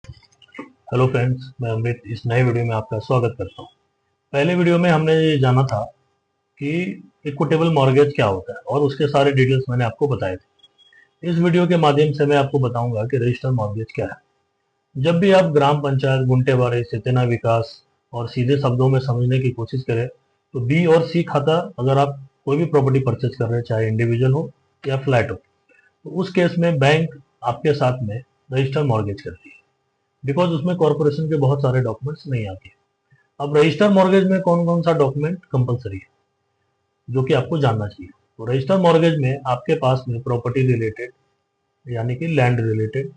Hello friends, मैं अमृत इस नए वीडियो में आपका स्वागत करता हूं। पहले वीडियो में हमने ये जाना था कि इक्विटेबल मॉर्गेज क्या होता है और उसके सारे डिटेल्स मैंने आपको बताए थे। इस वीडियो के माध्यम से मैं आपको बताऊंगा कि रजिस्टर्ड मॉर्गेज क्या है। जब भी आप ग्राम पंचायत, गुंटेबारी, सितेना विकास और सीधे शब्दों में समझने की कोशिश करें तो बी और सी खाता, अगर आप कोई भी प्रॉपर्टी परचेज कर रहे हैं, चाहे इंडिविजुअल हो या फ्लैट हो, तो उस केस में बैंक आपके साथ में रजिस्टर्ड मॉर्गेज करती है, बिकॉज उसमें कॉर्पोरेशन के बहुत सारे डॉक्यूमेंट्स नहीं आते। अब रजिस्टर मॉर्गेज में कौन कौन सा डॉक्यूमेंट कंपलसरी है जो कि आपको जानना चाहिए। तो रजिस्टर मॉर्गेज में आपके पास में प्रॉपर्टी रिलेटेड, यानी कि लैंड रिलेटेड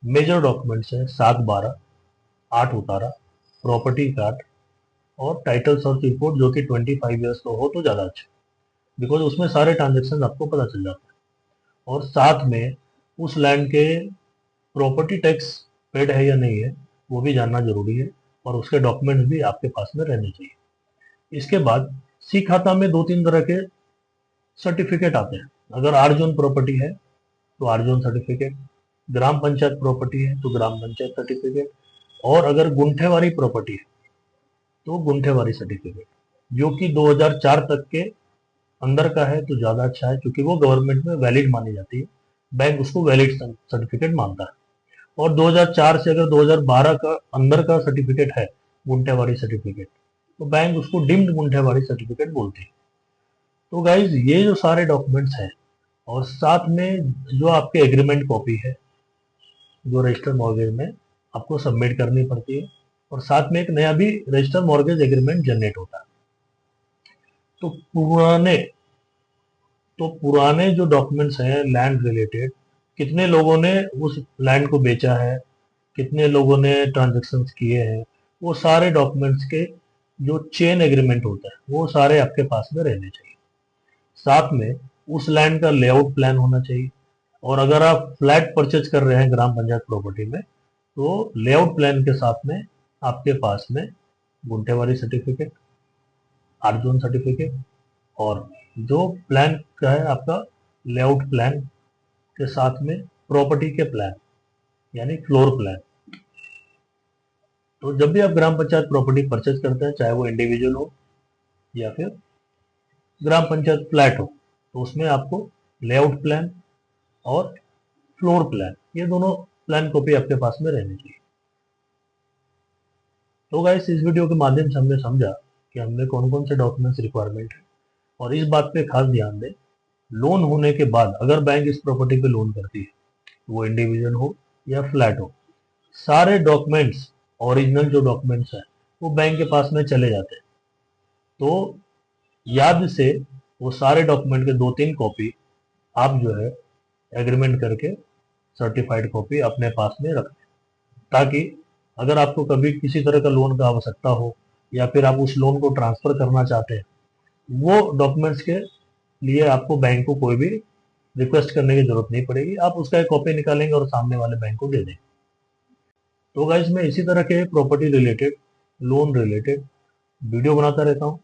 मेजर डॉक्यूमेंट्स हैं 7/12, 8 उतारा, प्रॉपर्टी कार्ड और टाइटल सर्च रिपोर्ट, जो कि 25 ईयर्स का हो तो ज़्यादा अच्छा, बिकॉज उसमें सारे ट्रांजेक्शन आपको पता चल जाता है। और साथ में उस लैंड के प्रॉपर्टी टैक्स पेड है या नहीं है वो भी जानना जरूरी है, और उसके डॉक्यूमेंट्स भी आपके पास में रहने चाहिए। इसके बाद सी खाता में 2-3 तरह के सर्टिफिकेट आते हैं। अगर आर जोन प्रॉपर्टी है तो आर जोन सर्टिफिकेट, ग्राम पंचायत प्रॉपर्टी है तो ग्राम पंचायत सर्टिफिकेट, और अगर गुंठेवारी प्रॉपर्टी है तो गुंठेवारी सर्टिफिकेट, जो कि 2004 तक के अंदर का है तो ज़्यादा अच्छा है, क्योंकि वो गवर्नमेंट में वैलिड मानी जाती है। बैंक उसको वैलिड सर्टिफिकेट मानता है। और 2004 से अगर 2012 का अंदर का सर्टिफिकेट है, गुंठेवारी सर्टिफिकेट, तो बैंक उसको डिम्ड गुंठेवारी सर्टिफिकेट बोलते हैं। तो गाइज, ये जो सारे डॉक्यूमेंट्स हैं, और साथ में जो आपके एग्रीमेंट कॉपी है जो रजिस्टर मॉर्गेज में आपको सबमिट करनी पड़ती है, और साथ में एक नया भी रजिस्टर मॉर्गेज एग्रीमेंट जनरेट होता है। तो पुराने तो पुराने जो डॉक्यूमेंट्स हैं लैंड रिलेटेड, कितने लोगों ने उस लैंड को बेचा है, कितने लोगों ने ट्रांजेक्शन्स किए हैं, वो सारे डॉक्यूमेंट्स के जो चेन एग्रीमेंट होता है वो सारे आपके पास में रहने चाहिए। साथ में उस लैंड का लेआउट प्लान होना चाहिए। और अगर आप फ्लैट परचेज कर रहे हैं ग्राम पंचायत प्रॉपर्टी में, तो लेआउट प्लान के साथ में आपके पास में गुंठेवारी सर्टिफिकेट, आरजोन सर्टिफिकेट, और जो प्लान का है आपका लेआउट प्लान के साथ में प्रॉपर्टी के प्लान, यानी फ्लोर प्लान। तो जब भी आप ग्राम पंचायत प्रॉपर्टी परचेज करते हैं, चाहे वो इंडिविजुअल हो या फिर ग्राम पंचायत फ्लैट हो, तो उसमें आपको लेआउट प्लान और फ्लोर प्लान, ये दोनों प्लान कॉपी आपके पास में रहनी चाहिए। तो गाइस, इस वीडियो के माध्यम से हमने समझा कि हमने कौन कौन से डॉक्यूमेंट्स रिक्वायरमेंट है। और इस बात पे खास ध्यान दें, लोन होने के बाद अगर बैंक इस प्रॉपर्टी पे लोन करती है, वो इंडिविजुअल हो या फ्लैट हो, सारे डॉक्यूमेंट्स, ओरिजिनल जो डॉक्यूमेंट्स हैं, वो बैंक के पास में चले जाते हैं। तो याद से वो सारे डॉक्यूमेंट के 2-3 कॉपी आप जो है एग्रीमेंट करके सर्टिफाइड कॉपी अपने पास में रखें, ताकि अगर आपको कभी किसी तरह का लोन का आवश्यकता हो, या फिर आप उस लोन को ट्रांसफर करना चाहते हैं, वो डॉक्यूमेंट्स के लिए आपको बैंक को कोई भी रिक्वेस्ट करने की जरूरत नहीं पड़ेगी। आप उसका एक कॉपी निकालेंगे और सामने वाले बैंक को दे देंगे। तो गाइस, मैं इसी तरह के property related, loan related video बनाता रहता हूँ।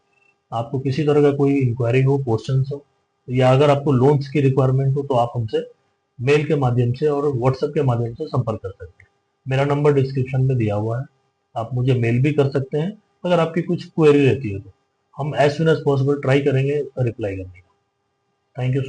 आपको किसी तरह का कोई इंक्वायरी हो, क्वेश्चन हो, या अगर आपको लोन्स की रिक्वायरमेंट हो, तो आप हमसे मेल के माध्यम से और व्हाट्सएप के माध्यम से संपर्क कर सकते हैं। मेरा नंबर डिस्क्रिप्शन में दिया हुआ है, आप मुझे मेल भी कर सकते हैं अगर आपकी कुछ क्वेरी रहती है तो। हम as soon as possible try करेंगे उसका रिप्लाई करने का। Thank you so much.